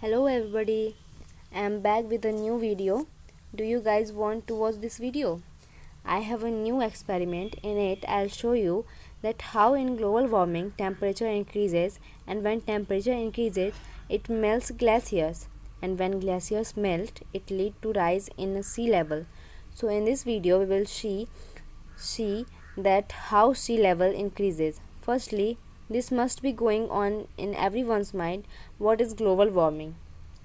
Hello everybody, I'm back with a new video. Do you guys want to watch this video? I have a new experiment. In it I'll show you that how in global warming temperature increases, and when temperature increases it melts glaciers, and when glaciers melt it lead to rise in sea level. So in this video we will see that how sea level increases. Firstly, this must be going on in everyone's mind. What is global warming?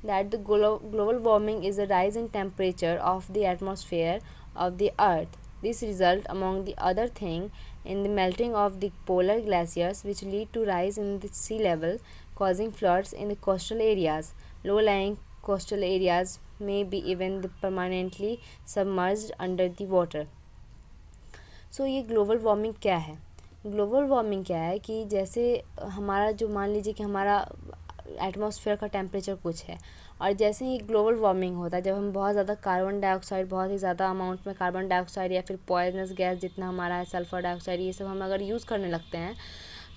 That the global warming is a rise in temperature of the atmosphere of the earth. This result among the other thing in the melting of the polar glaciers, which lead to rise in the sea level, causing floods in the coastal areas. Low lying coastal areas may be even permanently submerged under the water. ये global warming क्या है? Global warming क्या है कि जैसे हमारा जो मान लीजिए कि हमारा एटमॉस्फेयर का टेम्परेचर कुछ है, और जैसे ही ग्लोबल वार्मिंग होता है, जब हम बहुत ज़्यादा कार्बन डाइऑक्साइड, बहुत ही ज़्यादा अमाउंट में कार्बन डाइऑक्साइड या फिर पॉइजनस गैस जितना हमारा है, सल्फर डाइऑक्साइड, ये सब हम अगर यूज़ करने लगते हैं,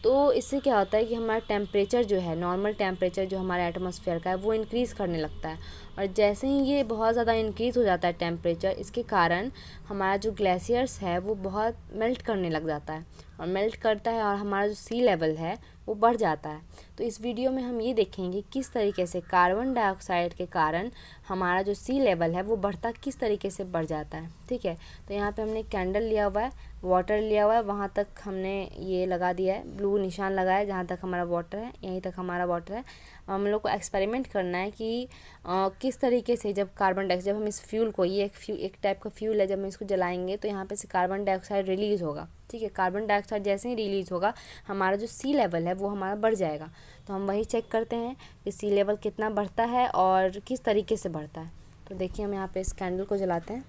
तो इससे क्या होता है कि हमारा टेम्परेचर जो है, नॉर्मल टेम्परेचर जो हमारे एटमॉस्फेयर का है, वो इंक्रीज़ करने लगता है। और जैसे ही ये बहुत ज़्यादा इंक्रीज़ हो जाता है टेम्परेचर, इसके कारण हमारा जो ग्लेशियर्स है वो बहुत मेल्ट करने लग जाता है, और मेल्ट करता है और हमारा जो सी लेवल है वो बढ़ जाता है। तो इस वीडियो में हम ये देखेंगे किस तरीके से कार्बन डाइऑक्साइड के कारण हमारा जो सी लेवल है वो बढ़ता किस तरीके से बढ़ जाता है। ठीक है, तो यहाँ पे हमने कैंडल लिया हुआ है, वाटर लिया हुआ है, वहाँ तक हमने ये लगा दिया है, ब्लू निशान लगाया है जहाँ तक हमारा वाटर है, यहीं तक हमारा वाटर है। हम लोग को एक्सपेरिमेंट करना है कि किस तरीके से जब कार्बन डाइऑक्साइड, जब हम इस फ्यूल को, ये एक टाइप का फ्यूल है, जब हम इसको जलाएंगे तो यहाँ पे से कार्बन डाइऑक्साइड रिलीज़ होगा। ठीक है, कार्बन डाइऑक्साइड जैसे ही रिलीज़ होगा हमारा जो सी लेवल है वो हमारा बढ़ जाएगा। तो हम वही चेक करते हैं कि सी लेवल कितना बढ़ता है और किस तरीके से बढ़ता है। तो देखिए हम यहाँ पे इस कैंडल को जलाते हैं।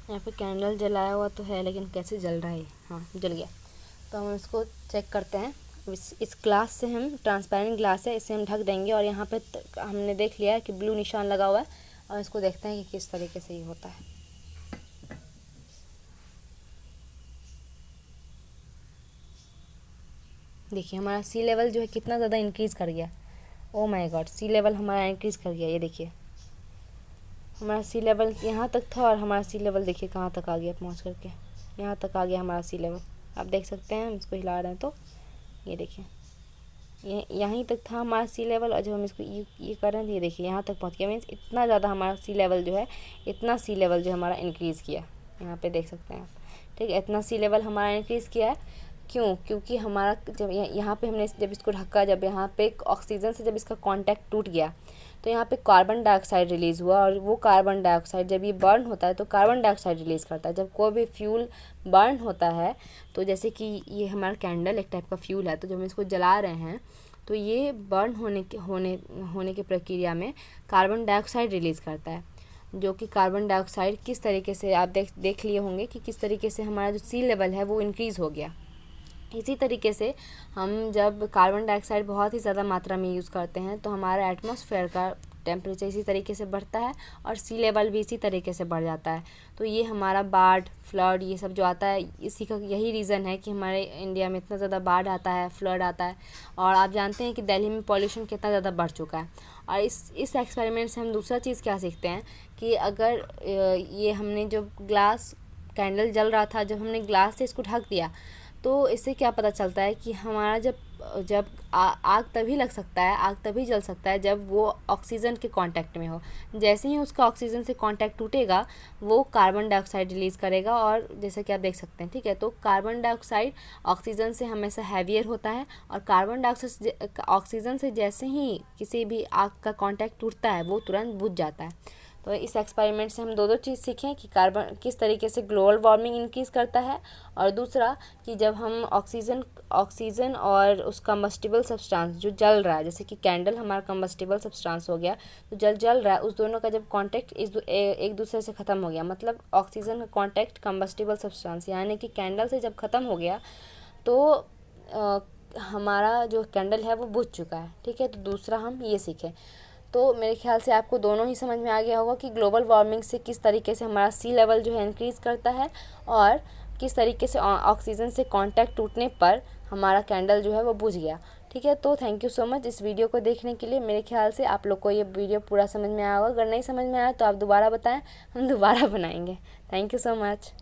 यहाँ पे कैंडल जलाया हुआ तो है, लेकिन कैसे जल रहा है? हाँ, जल गया। तो हम इसको चेक करते हैं। इस ग्लास से, हम ट्रांसपेरेंट ग्लास है, इसे हम ढक देंगे, और यहाँ पे हमने देख लिया है कि ब्लू निशान लगा हुआ है, और इसको देखते हैं कि किस तरीके से ये होता है। देखिए हमारा सी लेवल जो है कितना ज़्यादा इंक्रीज़ कर गया। Oh my god, sea level हमारा इंक्रीज़ कर गया। ये देखिए हमारा सी लेवल यहाँ तक था, और हमारा सी लेवल देखिए कहाँ तक आ गया, पहुँच करके यहाँ तक आ गया हमारा सी लेवल। आप देख सकते हैं, हम इसको हिला रहे हैं तो ये देखिए यहीं तक था हमारा सी लेवल, और जब हम इसको ये कर रहे हैं तो ये देखिए यहाँ तक पहुँच गया। मीन्स इतना ज़्यादा हमारा सी लेवल जो है, इतना सी लेवल जो हमारा इंक्रीज़ किया, यहाँ पे देख सकते हैं आप। ठीक है, इतना सी लेवल हमारा इंक्रीज़ किया है। क्यों? क्योंकि हमारा जब यहाँ पे हमने जब इसको ढका, जब यहाँ पे ऑक्सीजन से जब इसका कांटेक्ट टूट गया तो यहाँ पे कार्बन डाइऑक्साइड रिलीज़ हुआ, और वो कार्बन डाइऑक्साइड जब ये बर्न होता है तो कार्बन डाइऑक्साइड रिलीज़ करता है। जब कोई भी फ्यूल बर्न होता है, तो जैसे कि ये हमारा कैंडल एक टाइप का फ्यूल है, तो जब हम इसको जला रहे हैं तो ये बर्न होने की प्रक्रिया में कार्बन डाइऑक्साइड रिलीज़ करता है, जो कि कार्बन डाइऑक्साइड किस तरीके से आप देख लिए होंगे कि किस तरीके से हमारा जो सी लेवल है वो इंक्रीज़ हो गया। इसी तरीके से हम जब कार्बन डाइऑक्साइड बहुत ही ज़्यादा मात्रा में यूज़ करते हैं तो हमारा एटमॉस्फेयर का टेम्परेचर इसी तरीके से बढ़ता है, और सी लेवल भी इसी तरीके से बढ़ जाता है। तो ये हमारा बाढ़, फ्लड, ये सब जो आता है, इसी का यही रीज़न है कि हमारे इंडिया में इतना ज़्यादा बाढ़ आता है, फ्लड आता है। और आप जानते हैं कि दिल्ली में पॉल्यूशन कितना ज़्यादा बढ़ चुका है। और इस एक्सपेरिमेंट से हम दूसरा चीज़ क्या सीखते हैं कि अगर ये हमने जो ग्लास, कैंडल जल रहा था, जब हमने ग्लास से इसको ढक दिया, तो इससे क्या पता चलता है कि हमारा जब आग तभी लग सकता है, आग तभी जल सकता है जब वो ऑक्सीजन के कांटेक्ट में हो। जैसे ही उसका ऑक्सीजन से कांटेक्ट टूटेगा वो कार्बन डाइऑक्साइड रिलीज़ करेगा, और जैसे कि आप देख सकते हैं। ठीक है, तो कार्बन डाइऑक्साइड ऑक्सीजन से हमेशा हैवियर होता है, और कार्बन डाइऑक्साइड ऑक्सीजन से जैसे ही किसी भी आग का कांटेक्ट टूटता है वो तुरंत बुझ जाता है। तो तो इस एक्सपेरिमेंट से हम दो चीज़ सीखें कि कार्बन किस तरीके से ग्लोबल वार्मिंग इंक्रीज़ करता है, और दूसरा कि जब हम ऑक्सीजन और उस कम्बस्टिबल सब्सटेंस जो जल रहा है, जैसे कि कैंडल हमारा कम्बस्टिबल सब्सटेंस हो गया, तो जल रहा है, उस दोनों का जब कांटेक्ट एक दूसरे से ख़त्म हो गया, मतलब ऑक्सीजन का कांटेक्ट कम्बस्टिबल सब्सटेंस यानी कि कैंडल से जब ख़त्म हो गया तो हमारा जो कैंडल है वो बुझ चुका है। ठीक है, तो दूसरा हम ये सीखें। तो मेरे ख्याल से आपको दोनों ही समझ में आ गया होगा कि ग्लोबल वार्मिंग से किस तरीके से हमारा सी लेवल जो है इंक्रीज़ करता है, और किस तरीके से ऑक्सीजन से कांटेक्ट टूटने पर हमारा कैंडल जो है वो बुझ गया। ठीक है, तो थैंक यू सो मच इस वीडियो को देखने के लिए। मेरे ख्याल से आप लोग को ये वीडियो पूरा समझ में आया होगा। अगर नहीं समझ में आया तो आप दोबारा बताएं, हम दोबारा बनाएंगे। Thank you so much.